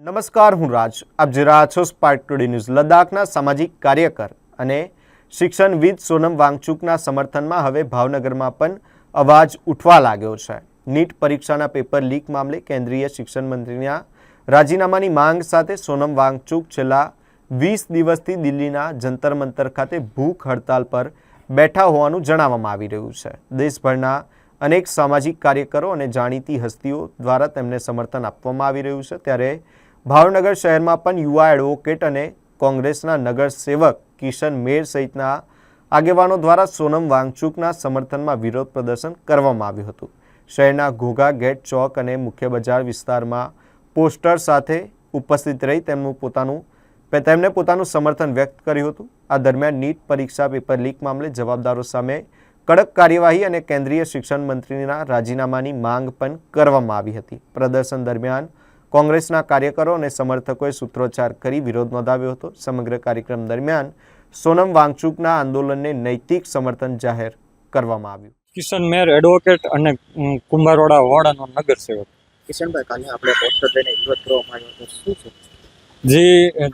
નમસ્કાર, હું રાજ. આપ જોઈ રહ્યા છો સ્પાર્ક ટુડે ન્યૂઝ. લદ્દાખના સામાજિક કાર્યકર અને શિક્ષણવિદ સોનમ વાંગચુકના સમર્થનમાં હવે ભાવનગરમાં પણ અવાજ ઉઠવા લાગ્યો છે. નીટ પરીક્ષાના પેપર લીક મામલે કેન્દ્રીય શિક્ષણ મંત્રીના રાજીનામાની માંગ સાથે સોનમ વાંગચુક છેલ્લા 20 દિવસથી દિલ્હીના જંતર મંતર ખાતે ભૂખ હડતાલ પર બેઠા હોવાનું જણાવવામાં આવી રહ્યું છે. દેશભરના અનેક સામાજિક કાર્યકરો અને જાણીતી હસ્તીઓ દ્વારા તેમને સમર્થન આપવામાં આવી રહ્યું છે. ત્યારે ભાવનગર શહેરમાં પણ યુવા એડવોકેટ અને કોંગ્રેસના નગરસેવક કિશન મેર સહિતના આગેવાનો દ્વારા સોનમ વાંગચુકના સમર્થનમાં વિરોધ પ્રદર્શન કરવામાં આવ્યું હતું. શહેરના ઘોઘા ગેટ ચોક અને મુખ્ય બજાર વિસ્તારમાં પોસ્ટર સાથે ઉપસ્થિત રહી તેમણે પોતાનું સમર્થન વ્યક્ત કર્યું હતું. આ દરમિયાન નીટ પરીક્ષા પેપર લીક મામલે જવાબદારો સામે કડક કાર્યવાહી અને કેન્દ્રીય શિક્ષણ મંત્રીના રાજીનામાની માંગ પણ કરવામાં આવી હતી. પ્રદર્શન દરમિયાન કોંગ્રેસના કાર્યકરો અને સમર્થકોએ સૂત્રોચ્ચાર કરી વિરોધ નોંધાવ્યો હતો. સમગ્ર કાર્યક્રમ દરમિયાન સોનમ વાંગચુકના આંદોલનને નૈતિક સમર્થન જાહેર કરવામાં આવ્યું. કિશન મેર એડવોકેટ અને કુંભારવાડા વાડાનો નગરસેવક. કિશનભાઈ, કાલે આપણે પોસ્ટર લઈને વિરોધ કરવામાં આવ્યો હતો, શું છે? જે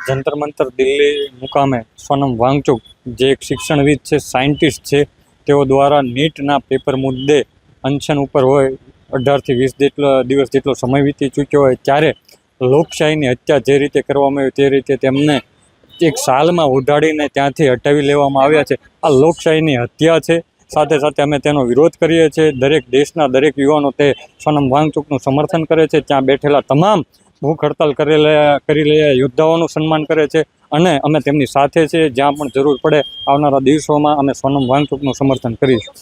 જંતર મંતર દિલ્હી મુકામે સોનમ વાંગચુક જે એક શિક્ષણવિદ છે, સાયન્ટિસ્ટ છે, તેઓ દ્વારા નીટના પેપર મુદ્દે અનશન ઉપર હોય 18 થી 20 દિવસ જેટલો સમય વીતી ચૂક્યો હોય ત્યારે લોકશાહીની હત્યા જે રીતે કરવામાં આવી તે રીતે તેમને એક સાલમાં ઉડાડીને ત્યાંથી હટાવી લેવામાં આવ્યા છે. આ લોકશાહીની હત્યા છે. સાથે સાથે અમે તેનો વિરોધ કરીએ છીએ. દરેક દેશના દરેક યુવાનો તે સોનમ વાંગચુકનું સમર્થન કરે છે. ત્યાં બેઠેલા તમામ ભૂખ હડતાલ કરી રહેલા યોદ્ધાઓનું સન્માન કરે છે અને અમે તેમની સાથે છે. જ્યાં પણ જરૂર પડે આવનારા દિવસોમાં અમે સોનમ વાંગચુકનું સમર્થન કરીશું.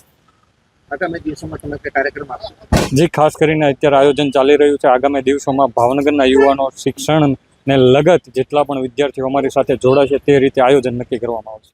આગામી દિવસોમાં તમે કોઈ કાર્યક્રમ આપશો? જે ખાસ કરીને અત્યારે આયોજન ચાલી રહ્યું છે. આગામી દિવસોમાં ભાવનગરના યુવાનો શિક્ષણને લગત જેટલા પણ વિદ્યાર્થીઓ અમારી સાથે જોડાશે તે રીતે આયોજન નક્કી કરવામાં આવશે.